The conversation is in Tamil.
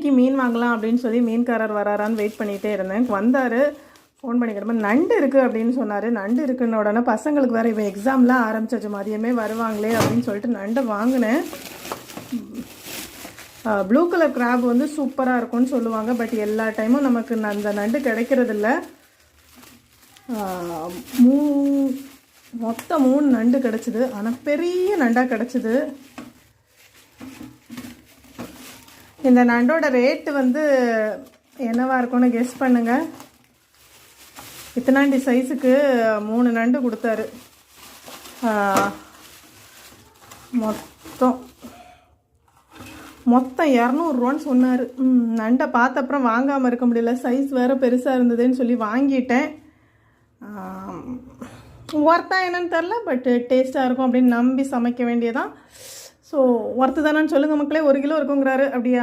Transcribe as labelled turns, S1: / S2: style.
S1: இன்றைக்கி மீன் வாங்கலாம் அப்படின்னு சொல்லி மீன்காரர் வராரான்னு வெயிட் பண்ணிகிட்டே இருந்தேன். வந்தார், ஃபோன் பண்ணி கேட்டப்ப நண்டு இருக்குது அப்படின்னு சொன்னார். நண்டு இருக்குன்னு உடனே பசங்களுக்கு வேறு இப்போ எக்ஸாம்லாம் ஆரம்பிச்சாச்சு, மதியமே வருவாங்களே அப்படின்னு சொல்லிட்டு நண்டை வாங்கினேன். ப்ளூ கலர் கிராப் வந்து சூப்பராக இருக்கும்னு சொல்லுவாங்க. பட் எல்லா டைமும் நமக்கு அந்த நண்டு கிடைக்கிறதில்ல. மொத்தம் 3 நண்டு கிடச்சிது. ஆனால் பெரிய நண்டாக கிடச்சிது. இந்த நண்டோட ரேட்டு வந்து என்னவா இருக்கும்னு கெஸ் பண்ணுங்கள். இத்தனாண்டி சைஸுக்கு 3 நண்டு கொடுத்தாரு. மொத்தம் 200 ரூபான்னு சொன்னார். நண்டை பார்த்த அப்புறம் வாங்காமல் இருக்க முடியல. சைஸ் வேறு பெருசாக இருந்ததுன்னு சொல்லி வாங்கிட்டேன். ஒர்த்தா என்னன்னு தெரில, பட் டேஸ்ட்டாக இருக்கும் அப்படின்னு நம்பி சமைக்க வேண்டியதான். ஸோ ஒர்த்து தானேன்னு சொல்லுங்கள் மக்களே. 1 கிலோ இருக்குங்கிறாரு. அப்படியா